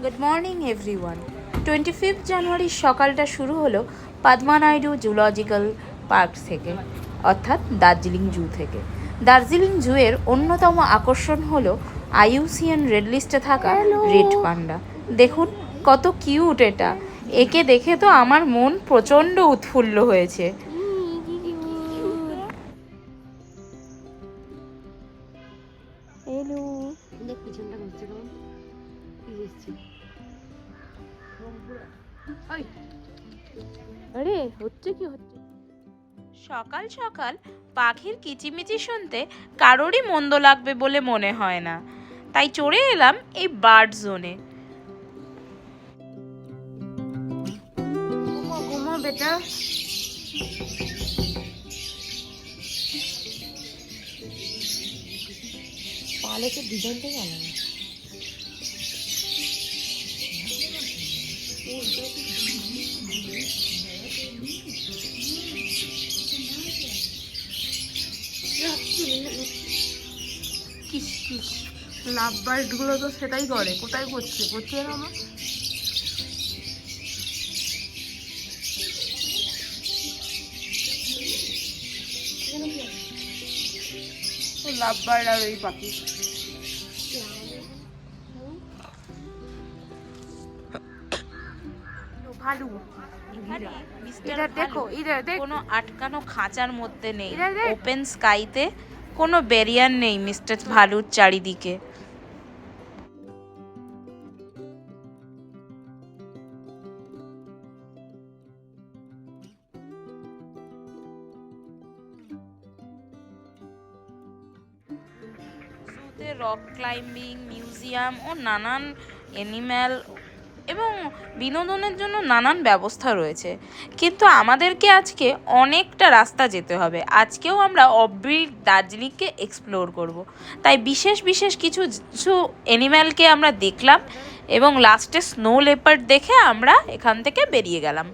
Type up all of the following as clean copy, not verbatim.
Good morning everyone. 25 জানুয়ারির সকালটা শুরু হলো পদ্মা নাইডু জুলজিক্যাল পার্ক থেকে, অর্থাৎ দার্জিলিং জু থেকে। দার্জিলিং জুয়ের অন্যতম আকর্ষণ হলো IUCN রেড লিস্টে থাকা রেড পান্ডা। দেখুন কত কিউট এটা, একে দেখে তো আমার মন প্রচণ্ড উৎফুল্ল হয়েছে। আরে হচ্ছে কি হচ্ছে? সকাল সকাল পাখির কিচিমিচি শুনতে কারোরই মন্দ লাগবে বলে মনে হয় না, তাই চড়ে এলাম এই বার্ড জোনে। ঘুমো বেটা। পালে তো ডিজাইনটা জানা না। কিস কিস লাভ বার্ড গুলো তো সেটাই করে। কোথায় করছে আমার লাভ বার্ড আর ওই পাখি। ভালু দেখো, কোনো আটকানো খাঁচার মধ্যে নেই, ওপেন স্কাইতে কোনো ব্যারিয়ার নেই মিস্টার ভালুর চারিদিকে। জুতে রক ক্লাইম্বিং, মিউজিয়াম ও নানান অ্যানিম্যাল এবং বিনোদনের জন্য নানান ব্যবস্থা রয়েছে, কিন্তু আমাদেরকে আজকে অনেকটা রাস্তা যেতে হবে। আজকেও আমরা অফবিট দার্জিলিংকে এক্সপ্লোর করব, তাই বিশেষ বিশেষ কিছু অ্যানিম্যালকে আমরা দেখলাম এবং লাস্টে স্নো লেপার্ড দেখে আমরা এখান থেকে বেরিয়ে গেলাম।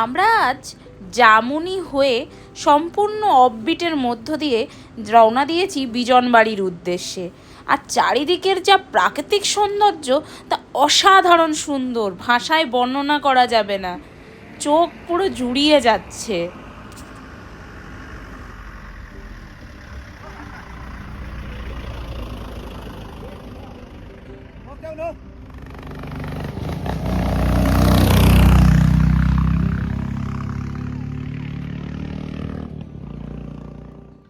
আমরা আজ জামুনি হয়ে সম্পূর্ণ অফবিটের মধ্য দিয়ে রওনা দিয়েছি বিজনবাড়ির উদ্দেশ্যে। আর চারিদিকের যা প্রাকৃতিক সৌন্দর্য তা অসাধারণ সুন্দর, ভাষায় বর্ণনা করা যাবে না, চোখ পুরো জুড়িয়ে যাচ্ছে।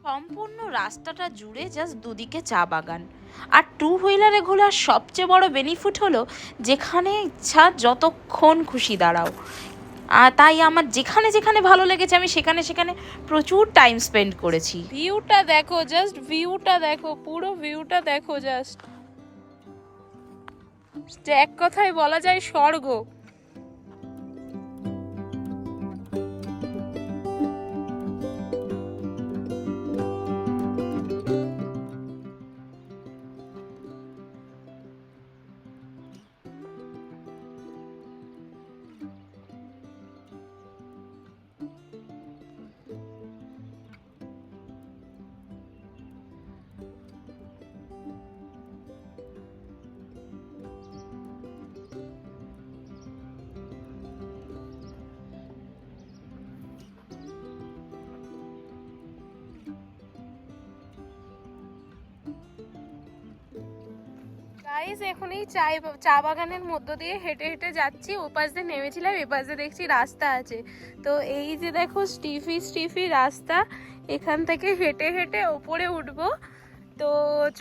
সম্পূর্ণ রাস্তাটা জুড়ে জাস্ট দুদিকে চা বাগান। আর টু হুইলারে ঘোরার সবচেয়ে বড় বেনিফিট হলো যেখানে ইচ্ছা যতক্ষণ খুশি দাঁড়াও। আর তাই আমার যেখানে যেখানে ভালো লেগেছে আমি সেখানে সেখানে প্রচুর টাইম স্পেন্ড করেছি। ভিউটা দেখো, জাস্ট ভিউটা দেখো, পুরো ভিউটা দেখো, জাস্ট এক কথায় বলা যায় স্বর্গ। গাইস, এখন এই চা বাগানের মধ্য দিয়ে হেঁটে হেঁটে যাচ্ছি। ওপাশ দিয়ে নেমেছিলাম, এপাশ দিয়ে দেখছি রাস্তা আছে। তো এই যে দেখো স্টিফি রাস্তা, এখান থেকে হেঁটে হেঁটে ওপরে উঠবো। তো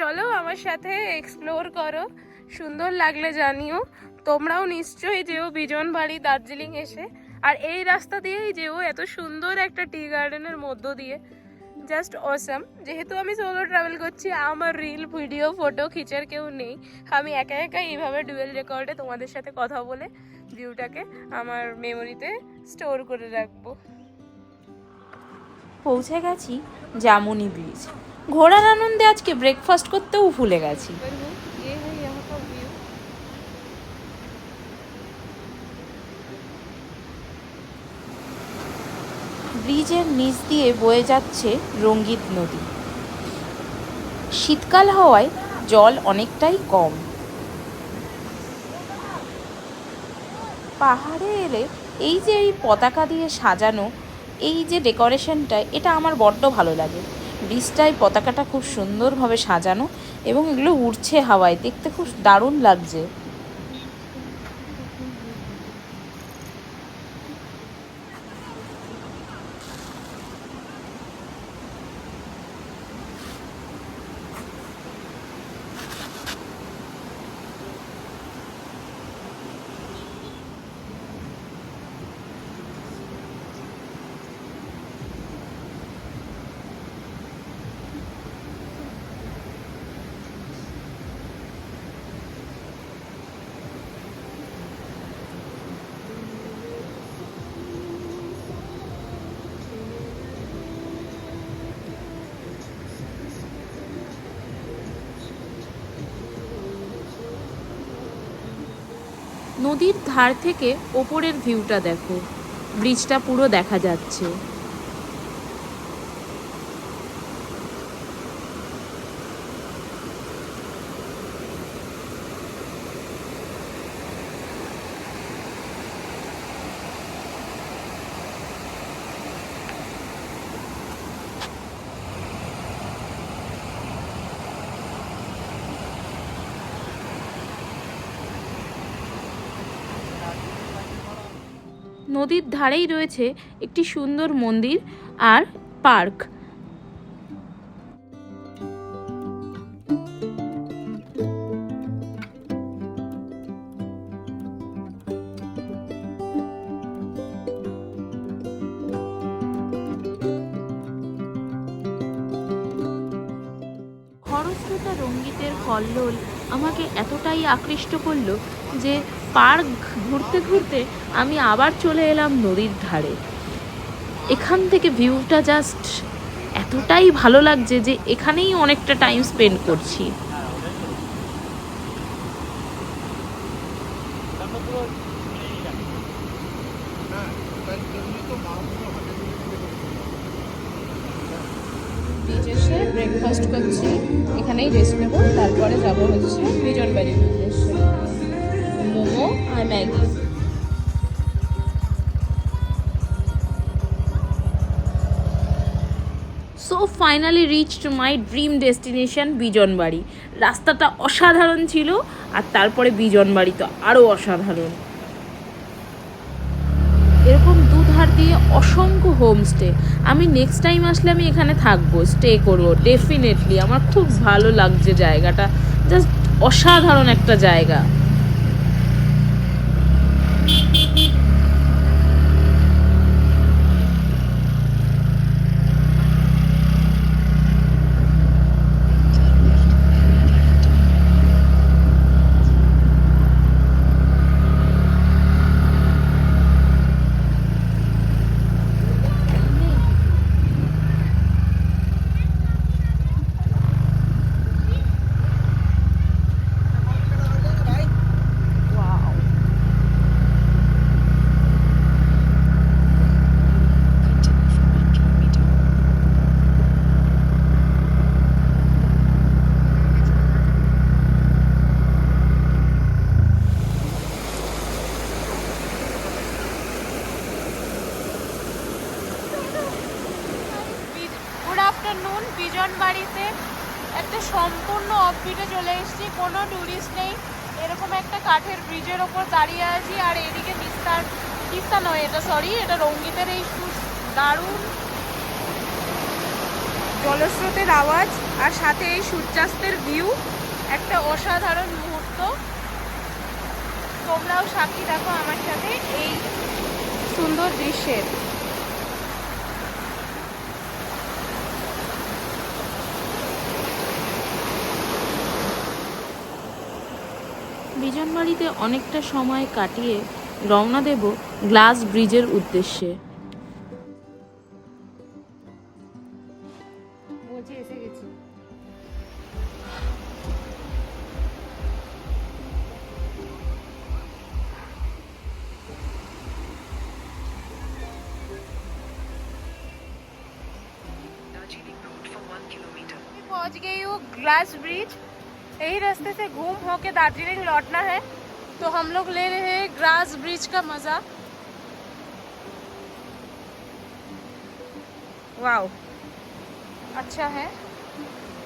চলো আমার সাথে এক্সপ্লোর করো, সুন্দর লাগলে জানিও। তোমরাও নিশ্চয়ই যেও বিজনবাড়ি দার্জিলিং এসে, আর এই রাস্তা দিয়েই যেও, এত সুন্দর একটা টি গার্ডেনের মধ্য দিয়ে, জাস্ট অসাম। যেহেতু আমি সোলো ট্রাভেল করছি, আমার রিল ভিডিও ফটো খিচার কেউ নেই, আমি একা একা এইভাবে ডুয়েল রেকর্ডে তোমাদের সাথে কথা বলে ভিউটাকে আমার মেমোরিতে স্টোর করে রাখবো। পৌঁছে গেছি জামুনি ব্রিজ। ঘোড়ার আনন্দে আজকে ব্রেকফাস্ট করতেও ভুলে গেছি। ব্রিজের নিচ দিয়ে বয়ে যাচ্ছে রঙ্গিত নদী। শীতকাল হওয়ায় জল অনেকটাই কম। পাহাড়ে এলে এই যে এই পতাকা দিয়ে সাজানো এই যে ডেকোরেশনটা, এটা আমার বড্ড ভালো লাগে। ব্রিজটায় পতাকাটা খুব সুন্দরভাবে সাজানো এবং এগুলো উড়ছে হাওয়ায়, দেখতে খুব দারুণ লাগছে। নদীর ধার থেকে ওপরের ভিউটা দেখো, ব্রিজটা পুরো দেখা যাচ্ছে। নদীর ধারেই রয়েছে একটি সুন্দর মন্দির আর পার্ক। খরস্রোতা রঙ্গিতের কল্লোল আমাকে এতটাই আকৃষ্ট করলো যে পার্ক ঘুরতে ঘুরতে আমি আবার চলে এলাম নদীর ধারে। এখান থেকে ভিউটা জাস্ট এতটাই ভালো লাগছে যে এখানেই অনেকটা টাইম স্পেন্ড করছি। বিচ এসে ব্রেকফাস্ট করছি, এখানেই রেস্ট নেবো, তারপরে যাবো হচ্ছে বিজনবাড়ির উদ্দেশ্যে। মোমো আর Maggi. So finally reached my dream destination Bijanbari. রাস্তাটা অসাধারণ ছিল, আর তারপরে বিজনবাড়ি তো আরও অসাধারণ। এরকম দুধার দিয়ে অসংখ্য হোমস্টে। আমি নেক্সট টাইম আসলে আমি এখানে থাকবো, স্টে করবো ডেফিনেটলি। আমার খুব ভালো লাগছে জায়গাটা, জাস্ট অসাধারণ একটা জায়গা। আফটারনুন বিজনবাড়িতে একটা সম্পূর্ণ অফবিটে চলে এসেছি, কোনো টুরিস্ট নেই। এরকম একটা কাঠের ব্রিজের ওপর দাঁড়িয়ে আছি, আর এদিকে তিস্তা নয় এটা, সরি, এটা রঙ্গিতের এই দারুণ জলস্রোতের আওয়াজ আর সাথে এই সূর্যাস্তের ভিউ, একটা অসাধারণ মুহূর্ত। তোমরাও সাক্ষী দেখো আমার সাথে এই সুন্দর দৃশ্যের। বিজনবাড়িতে অনেকটা সময় কাটিয়ে রওনা দেব গ্লাস ব্রিজের উদ্দেশ্যে। এসে গেছি। पहुंच गई हूँ ग्लास ब्रिज। यही रास्ते से घूम होके दार्जिलिंग लौटना है, तो हम लोग ले रहे हैं ग्लास ब्रिज का मजा। वाओ, अच्छा है।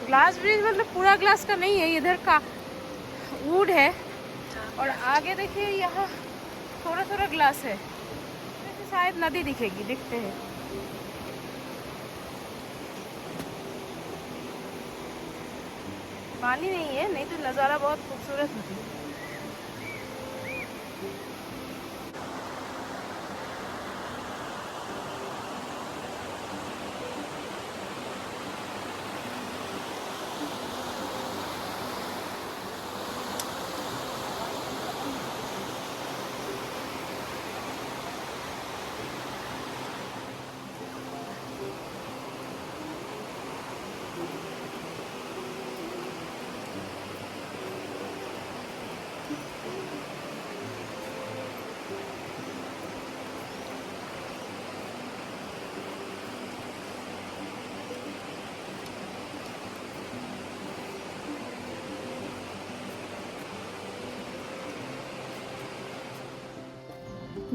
ग्लास ब्रिज मतलब पूरा ग्लास का नहीं है, इधर का वुड है, और आगे देखिए यहाँ थोड़ा थोड़ा ग्लास है। शायद नदी दिखेगी, देखते हैं। पानी नहीं है, नहीं तो नज़ारा बहुत खूबसूरत होती है।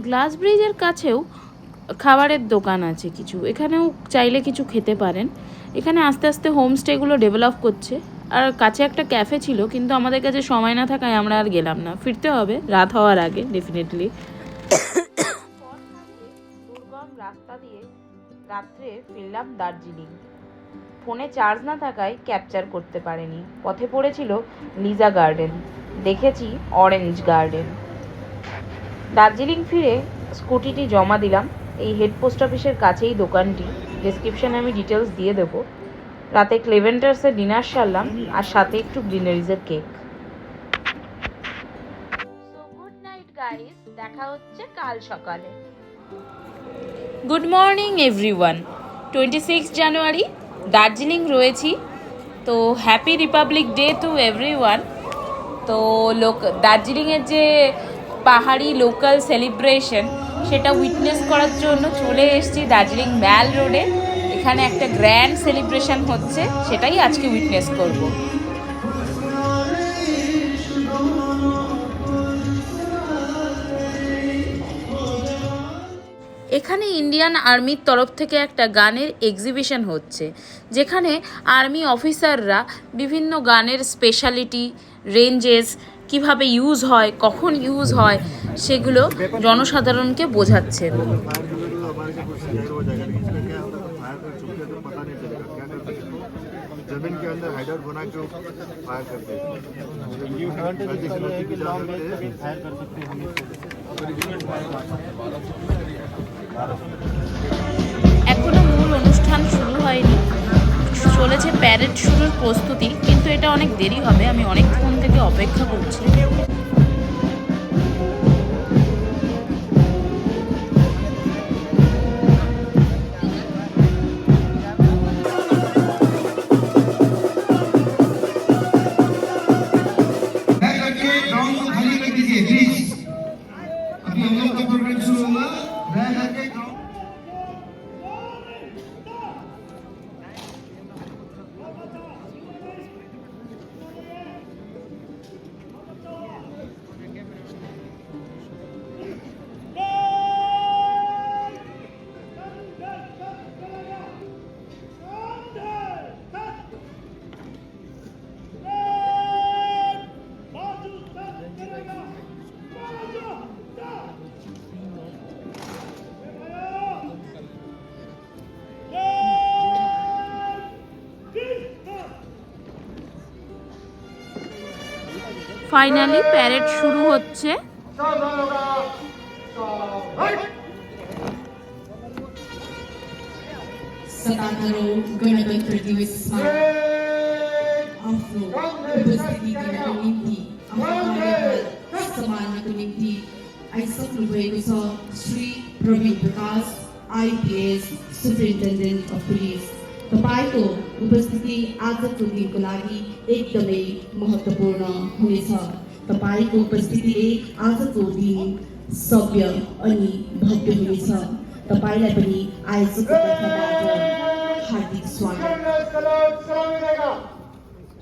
গ্লাস ব্রিজের কাছেও খাবারের দোকান আছে কিছু, এখানেও চাইলে কিছু খেতে পারেন। এখানে আস্তে আস্তে হোমস্টেগুলো ডেভেলপ করছে। আর কাছে একটা ক্যাফে ছিল, কিন্তু আমাদের কাছে সময় না থাকায় আমরা আর গেলাম না। ফিরতে হবে রাত হওয়ার আগে ডেফিনেটলি। দুর্গম রাস্তা দিয়ে রাত্রে ফিরলাম দার্জিলিং। ফোনে চার্জ না থাকায় ক্যাপচার করতে পারেনি। পথে পড়েছিল লিজা গার্ডেন, দেখেছি অরেঞ্জ গার্ডেন। দার্জিলিং ফিরে স্কুটিটি জমা দিলাম। এই হেড পোস্ট অফিসের কাছেই দোকানটি, ডেসক্রিপশানে আমি ডিটেলস দিয়ে দেবো। রাতে ক্লেভেন্টার্সে ডিনার সারলাম, আর সাথে একটু গ্লিনারিজের cake. So good night guys, দেখা হচ্ছে কাল সকালে। Good morning everyone. 26 জানুয়ারি দার্জিলিং রয়েছি। তো happy republic day to everyone. তো দার্জিলিংয়ের যে পাহাড়ি লোকাল সেলিব্রেশন, সেটা উইটনেস করার জন্য চলে এসেছি দার্জিলিং ম্যাল রোডে। এখানে একটা গ্র্যান্ড সেলিব্রেশন হচ্ছে, সেটাই আজকে উইটনেস করব। এখানে ইন্ডিয়ান আর্মির তরফ থেকে একটা গানের এক্সিবিশন হচ্ছে, যেখানে আর্মি অফিসাররা বিভিন্ন গানের স্পেশালিটি, রেঞ্জেস, কিভাবে ইউজ হয়, কখন ইউজ হয়, সেগুলো জনসাধারণকে বোঝাচ্ছেন। जमीन के अंदर हाइडआउट बना के फायर करते हैं। এখনো মূল অনুষ্ঠান শুরু হয়নি, চলেছে প্যারেড শুরুর প্রস্তুতি, কিন্তু এটা অনেক দেরি হবে। আমি অনেকক্ষণ থেকে অপেক্ষা করছি। ফাইনালি প্যারেড শুরু হচ্ছে। Satakarong ganagantar Diyos sa Afro, Ubastiti na Kuninti, ang pagkakabal sa mga Kuninti ay saklubay ko sa Sri Praveen Prakash, IPS, Superintendent of Police. तपाईको उपस्थिति आजको दिनको लागि एकदमै महत्त्वपूर्ण हुनेछ। तपाईको उपस्थितिले आजको दिन सभ्य अनि भव्य हुनेछ। तपाईलाई पनि आयोजकको तर्फबाट हार्दिक स्वागत।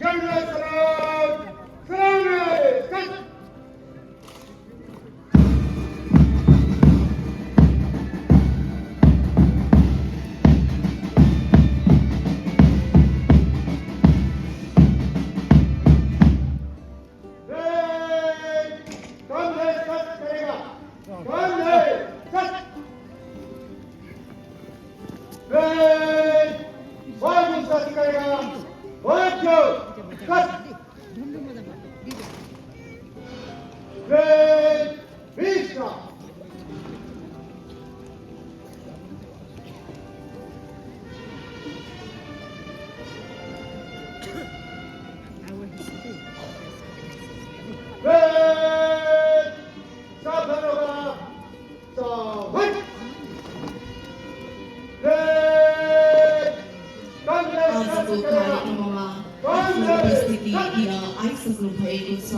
General Salute! Salute! Cut! आजको कार्यक्रममा आफ्नो उपस्थिति दिन आइसक्नु भएको छ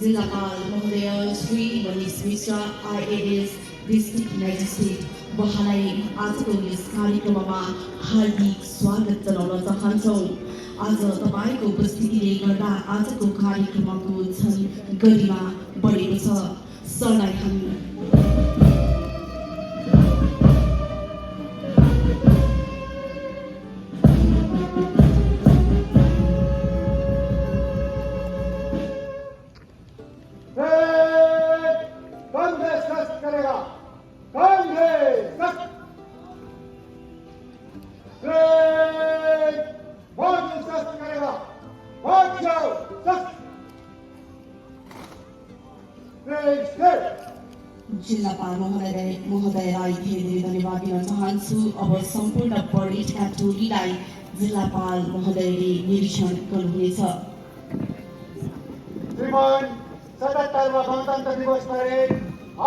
जिल्लापाल महोदय श्री मनिष मिश्र आइएएस डिस्ट्रिक्ट म्याजिस्ट्रेट उहाँलाई आजको यस कार्यक्रममा हार्दिक स्वागत जनाउन चाहन्छौँ। आज तपाईँको उपस्थितिले गर्दा आजको कार्यक्रमको झन् गरिमा बढेको छ। सरलाई हामी जिल्लापाल महोदयलाई धेरै धेरै धन्यवाद दिन चाहन्छु। अब सम्पूर्ण परेडका टोलीलाई जिल्लापाल महोदयले निरीक्षण गर्नुहुनेछ। श्रीमान 77वां गणतंत्र दिवस परेड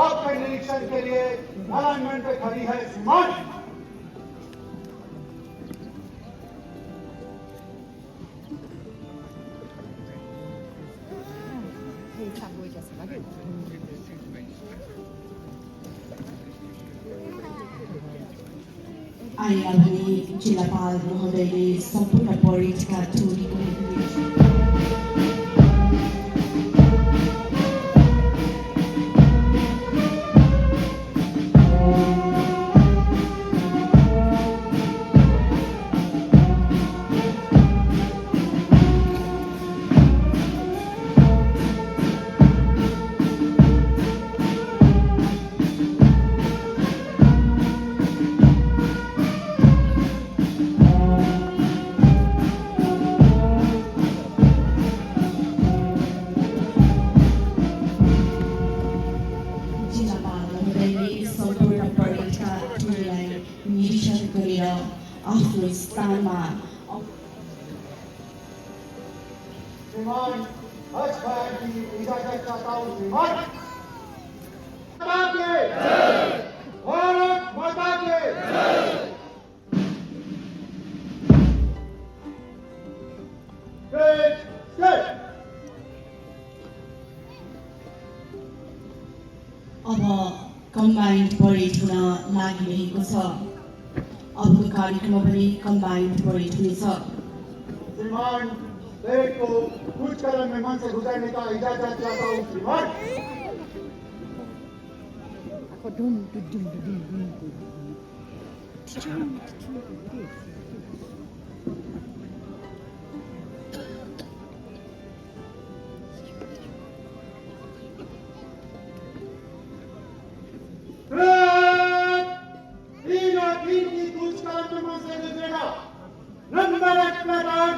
आपके निरीक्षण के लिए अलाइनमेंट पे खड़ी है। श्रीमान आएका भने जिल्लापाल महोदयले सम्पूर्ण परेडका टोलीको निरीक्षण आफ्नो स्थानमा श्रीमान हज भाई की इजाजत चाहता हूँ। श्रीमान माता के भारत माता के अब कम्बाइन्ड परेड हुन लागिरहेको छ। अबको कार्यक्रम पनि कम्बाइन्ड परेड हुनेछ। श्रीमान परेड को कुछ कदम में मन से गुजरने का इजाजत चाहता हूँ। श्रीमान नंबर 1 प्लेटॉन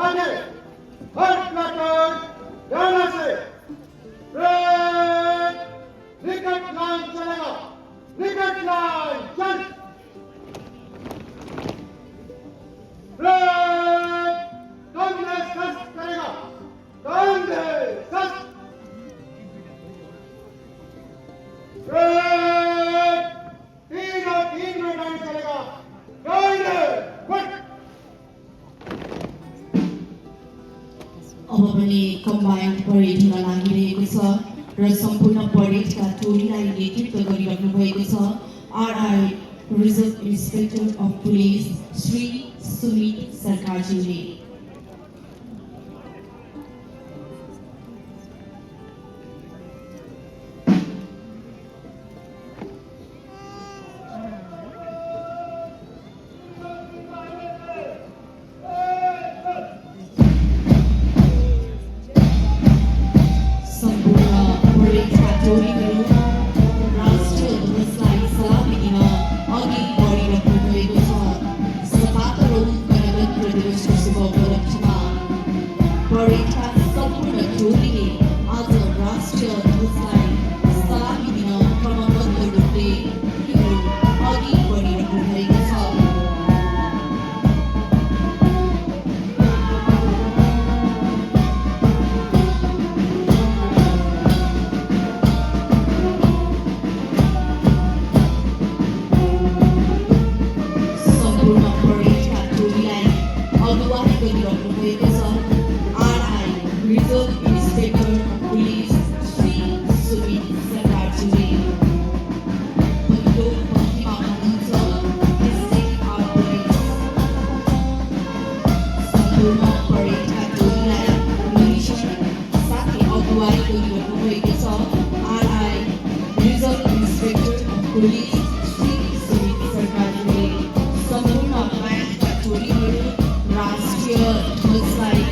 आगे, हर प्लेटॉन ध्यान से विकेट लाइन चलेगा, विकेट लाइन चल कांग्रेस फर्स्ट करेगा, कांग्रेस फर्स्ट तीन में लाइन चलेगा, कांग्रेस फर्स्ट। अब पनि कम्बाइन्ड परेड हुन लागिरहेको छ र सम्पूर्ण परेडका टोलीलाई नेतृत्व गरिराख्नु भएको छ RI reserve inspector of police Shri Sumit सरकारजीले। अगुवाई गरिरहनु भएको छ RI reserve inspector police Shri Sumit सरकारजीले पहिलो पङ्क्तिमा हुनुहुन्छ डिस्ट्रिक्ट आर्ट पुलिस सम्पूर्ण परेडका टोलीलाई निरीक्षण साथै अगुवाई गरिरहनु भएको छ RI reserve inspector police Shri Sumit सरकारजीले सम्पूर्ण ब्यान्डका टोलीहरू राष्ट्रिय ध्वजलाई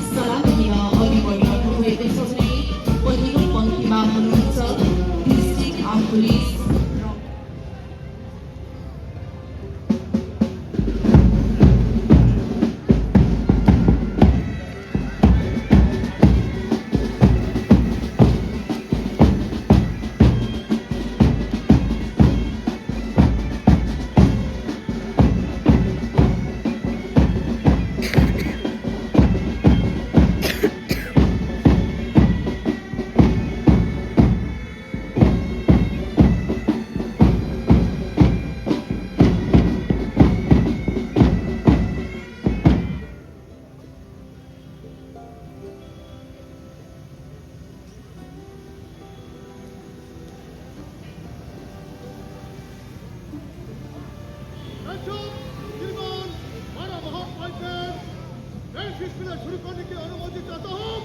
सलाम दिन अघि बढिरहनु भएको छ भने पहिलो पङ्क्तिमा हुनुहुन्छ डिस्ट्रिक्ट आर्ट पुलिस शुरू करने की अनुमति चाहता हूँ।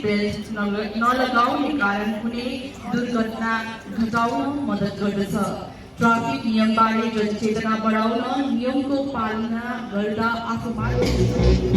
बेल्ट नलगाउने कारण कुनै दुर्घटना घटाउन मद्दत गर्दछ। ट्राफिक नियमबारे जनचेतना बढाउन नियमको पालना गर्दा आफूबाट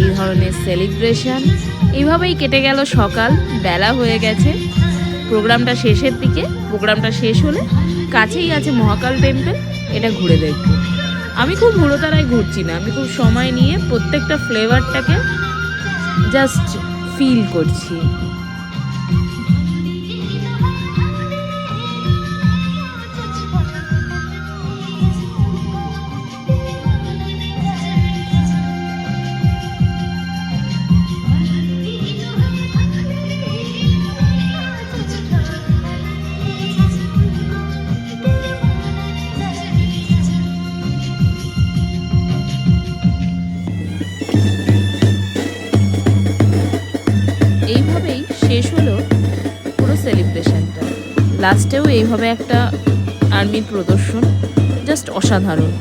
এই ধরনের সেলিব্রেশন এইভাবেই কেটে গেল সকাল। বেলা হয়ে গেছে, প্রোগ্রামটা শেষের দিকে। প্রোগ্রামটা শেষ হলে কাছেই আছে মহাকাল টেম্পল, এটা ঘুরে দেখব। আমি খুব হুড়োতাড়ায় ঘুরছি না, আমি খুব সময় নিয়ে প্রত্যেকটা ফ্লেভারটাকে জাস্ট ফিল করছি। এইভাবেই শেষ হলো পুরো সেলিব্রেশনটা। লাস্টেও এইভাবে একটা আর্মির প্রদর্শন, জাস্ট অসাধারণ।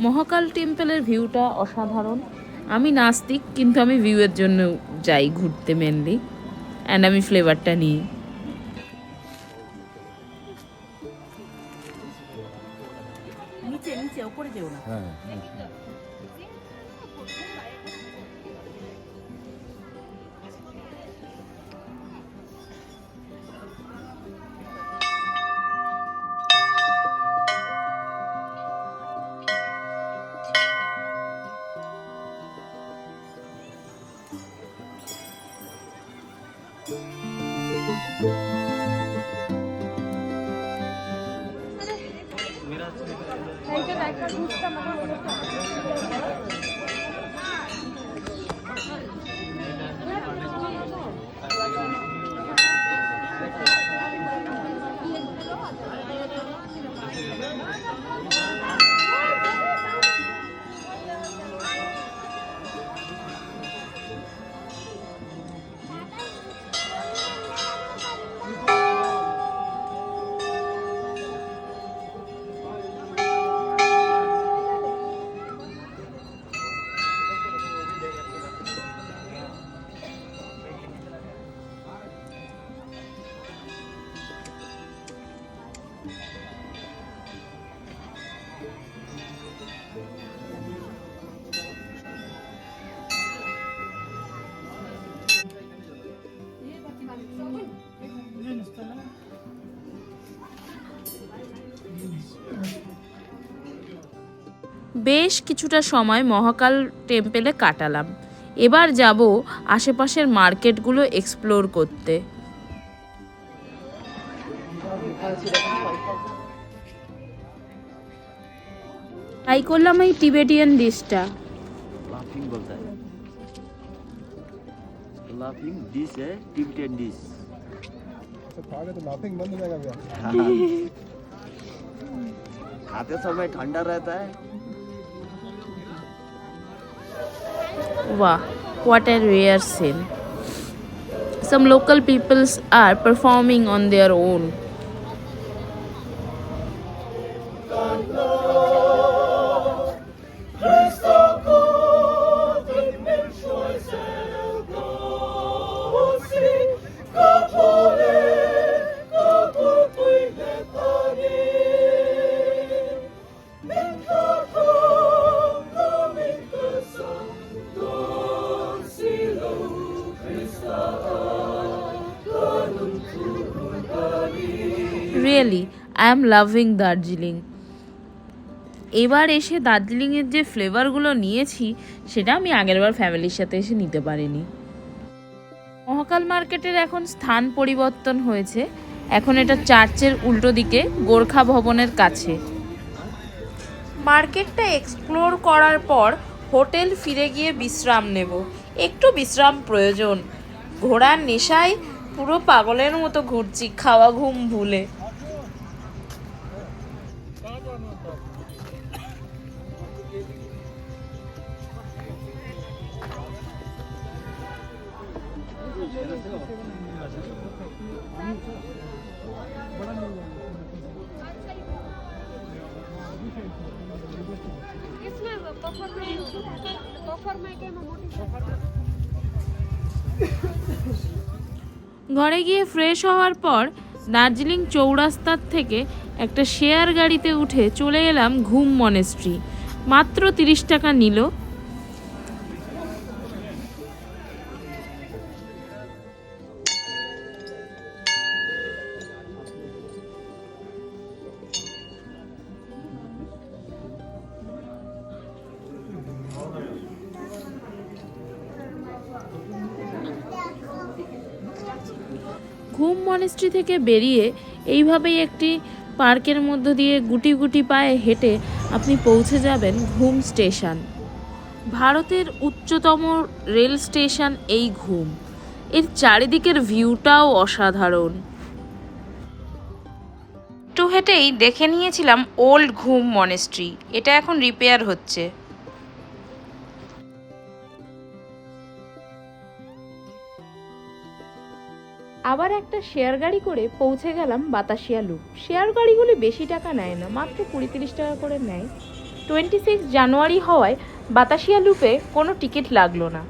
মহাকাল টেম্পলের ভিউটা অসাধারণ। আমি নাস্তিক, কিন্তু আমি ভিউয়ের জন্য যাই ঘুরতে মেনলি, অ্যান্ড আমি ফ্লেভারটা নিই। বেশ কিছুটা সময় মহাকাল টেম্পলে কাটালাম। এবার যাব আশেপাশের মার্কেটগুলো এক্সপ্লোর করতে। ট্রাই করলাম এই টিবেটিয়ান ডিশটা। लाफिंग बोलता है, लाफिंग डिश है, टिबेटियन डिश। खाओगे तो लाफिंग बंद हो जाएगा भैया। खाते समय ठंडा रहता है। Wow, what a rare scene. Some local peoples are performing on their own. Really I am loving Darjeeling. এবার এসে দার্জিলিংয়ের যে ফ্লেভারগুলো নিয়েছি সেটা আমি আগেরবার ফ্যামিলির সাথে এসে নিতে পারিনি। মহাকাল মার্কেটের এখন স্থান পরিবর্তন হয়েছে, এখন এটা চার্চের উল্টো দিকে গোর্খা ভবনের কাছে। মার্কেটটা এক্সপ্লোর করার পর হোটেল ফিরে গিয়ে বিশ্রাম নেব। একটু বিশ্রাম প্রয়োজন। ঘোড়ার নেশায় পুরো পাগলের মতো ঘুরছি, খাওয়া ঘুম ভুলে। ঘরে গিয়ে ফ্রেশ হওয়ার পর দার্জিলিং চৌরাস্তার থেকে একটা শেয়ার গাড়িতে উঠে চলে এলাম ঘুম মনেস্ট্রি। মাত্র 30 টাকা নিল। ঘুম মনেস্ট্রি থেকে বেরিয়ে এইভাবেই একটি পার্কের মধ্য দিয়ে গুটি গুটি পায়ে হেঁটে আপনি পৌঁছে যাবেন ঘুম স্টেশন। ভারতের উচ্চতম রেল স্টেশন এই ঘুম। এর চারিদিকের ভিউটাও অসাধারণ। একটু হেঁটেই দেখে নিয়েছিলাম ওল্ড ঘুম মনেস্ট্রি। এটা এখন রিপেয়ার হচ্ছে। আবার একটা শেয়ার গাড়ি করে পৌঁছে গেলাম বাতাসিয়া লুপ। শেয়ার গাড়িগুলি বেশি টাকা নেয় না, মাত্র 20-30 টাকা করে নেয়। 26 জানুয়ারি হওয়ায় বাতাসিয়া লুপে কোনো টিকিট লাগলো না।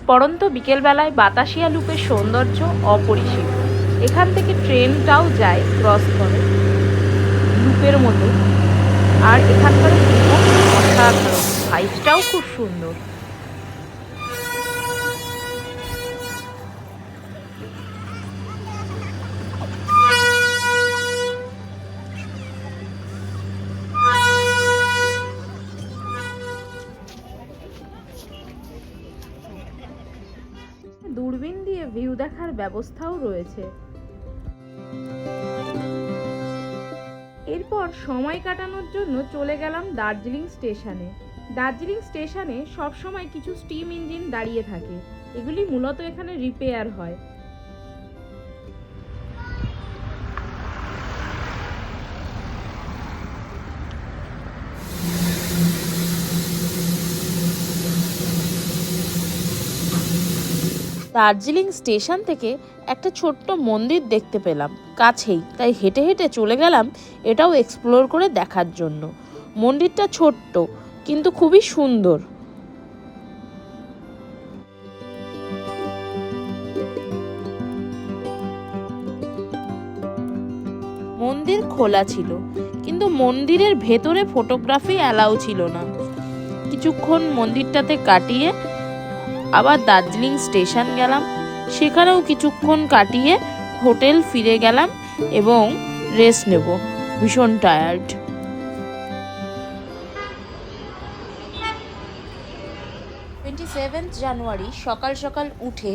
পরন্ত বিকেলবেলায় বাতাসিয়া লুপের সৌন্দর্য অপরিসীম। এখান থেকে ট্রেনটাও যায় ক্রস করে লুপের মতো। আর এখানকার অসাধারণ, সাইজটাও খুব সুন্দর। দূরবীন দিয়ে ভিউ দেখার ব্যবস্থাও রয়েছে। এরপর সময় কাটানোর জন্য চলে গেলাম দার্জিলিং স্টেশনে। দার্জিলিং স্টেশনে সবসময় কিছু স্টিম ইঞ্জিন দাঁড়িয়ে থাকে। এগুলি মূলত এখানে রিপেয়ার হয়। দার্জিলিং স্টেশন থেকে একটা ছোট্ট মন্দির দেখতে পেলাম কাছেই, তাই হেঁটে হেঁটে চলে গেলাম এটাও এক্সপ্লোর করে দেখার জন্য। মন্দিরটা ছোট্ট কিন্তু খুবই সুন্দর। মন্দির খোলা ছিল, কিন্তু মন্দিরের ভেতরে ফটোগ্রাফি অ্যালাউ ছিল না। কিছুক্ষণ মন্দিরটাতে কাটিয়ে আবার দার্জিলিং স্টেশন গেলাম। সেখানেও কিছুক্ষণ কাটিয়ে হোটেল ফিরে গেলাম এবং রেস্ট নেব, ভীষণ টায়ার্ড। 27 জানুয়ারি সকাল সকাল উঠে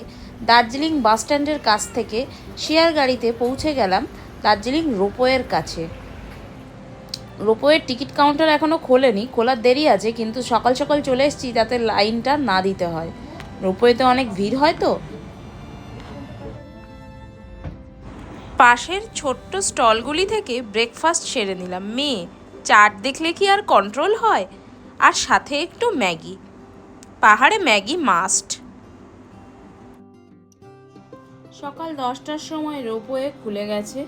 দার্জিলিং বাস স্ট্যান্ডের কাছ থেকে শেয়ার গাড়িতে পৌঁছে গেলাম দার্জিলিং রোপওয়ের কাছে। রোপওয়ের টিকিট কাউন্টার এখনও খোলেনি, খোলার দেরি আছে, কিন্তু সকাল সকাল চলে এসেছি যাতে লাইনটা না দিতে হয়। রোপওয়েতে অনেক ভিড় হয় তো। পাশের ছোট্ট স্টলগুলি থেকে ব্রেকফাস্ট সেরে নিলাম। মেয়ে চাট দেখলে কি আর কন্ট্রোল হয়, আর সাথে একটু ম্যাগি। পাহাড়ে ম্যাগি মাস্ট। সকাল 10টার সময় রোপওয়ে খুলে গেছে,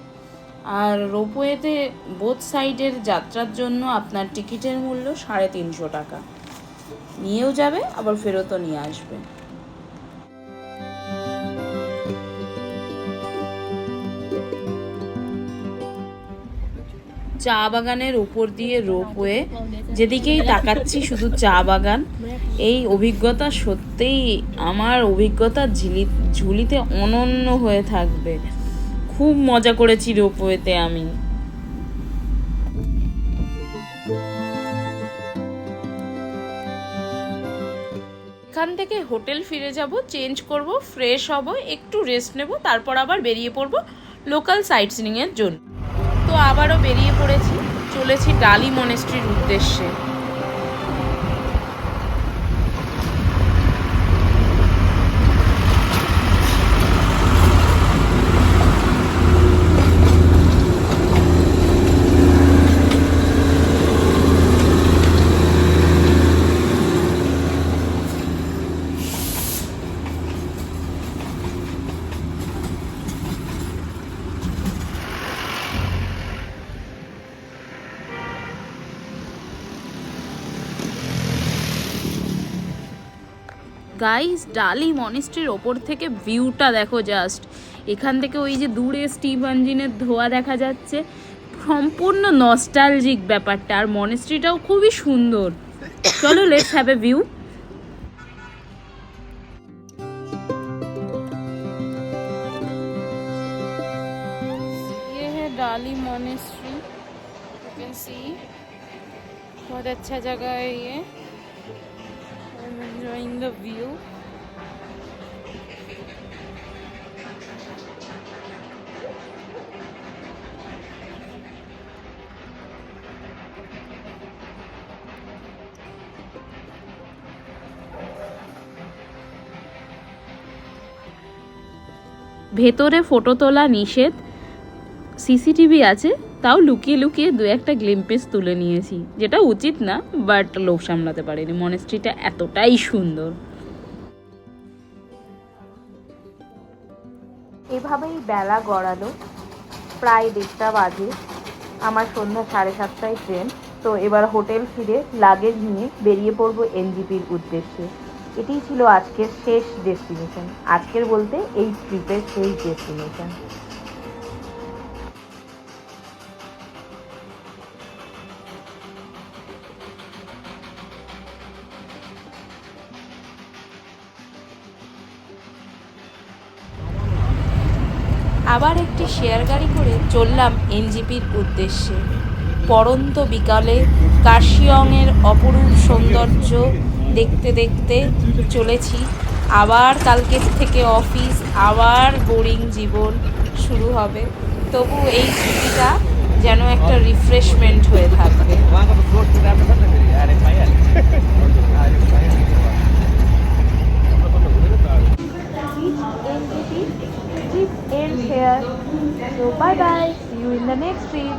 আর রোপওয়েতে বোথ সাইডের যাত্রার জন্য আপনার টিকিটের মূল্য 350 টাকা। নিয়েও যাবে আবার ফেরতও নিয়ে আসবে। চা বাগানের উপর দিয়ে রোপওয়ে, যেদিকেই তাকাচ্ছি শুধু চা বাগান। এই অভিজ্ঞতা সত্যিই আমার অভিজ্ঞতা ঝুলিতে অনন্য হয়ে থাকবে। খুব মজা করেছি রোপওয়েতে আমি। এখান থেকে হোটেল ফিরে যাব, চেঞ্জ করব, ফ্রেশ হব, একটু রেস্ট নেব, তারপর আবার বেরিয়ে পড়ব লোকাল সাইট সিইংয়ের জন্য। তো আবারও বেরিয়ে পড়েছি, চলেছি ডালি মনেস্ট্রির উদ্দেশ্যে। গাইস, ডালি মনেস্ট্রির ওপর থেকে ভিউটা দেখো জাস্ট। এখান থেকে ওই যে দূরে স্টিম ইঞ্জিনের ধোঁয়া দেখা যাচ্ছে, সম্পূর্ণ নস্টালজিক ব্যাপারটা। আর মনেস্ট্রিটাও খুবই সুন্দর। চলো লেটস হ্যাভ এ ভিউ। ये है डाली मॉनेस्ट्री, यू कैन सी बहुत अच्छा जगह है ये। I am enjoying the view. ভেতরে ফটো তোলা নিষেধ, সিসিটিভি আছে, তাও লুকিয়ে লুকিয়ে দু একটা গ্লিম্পেস তুলে নিয়েছি, যেটা উচিত না, বাট লোভ সামলাতে পারিনি। মনেস্ট্রিটা এতটাই সুন্দর। এভাবেই বেলা গড়ালো, প্রায় 1:30 বাজে। আমার সন্ধ্যা 7:30টায় ট্রেন। তো এবার হোটেল ফিরে লাগেজ নিয়ে বেরিয়ে পড়বো এনজিপির উদ্দেশ্যে। এটিই ছিল আজকের শেষ ডেস্টিনেশন, আজকের বলতে এই ট্রিপের শেষ ডেস্টিনেশন। আবার একটি শেয়ার গাড়ি করে চললাম এনজিপির উদ্দেশ্যে। পড়ন্ত বিকালে কার্শিয়ংয়ের অপরূপ সৌন্দর্য দেখতে দেখতে চলেছি। আবার কালকে থেকে অফিস, আবার বোরিং জীবন শুরু হবে। তবু এই ছুটিটা যেন একটা রিফ্রেশমেন্ট হয়ে থাকবে। NGP trip ends here. So bye bye. See you in the next trip.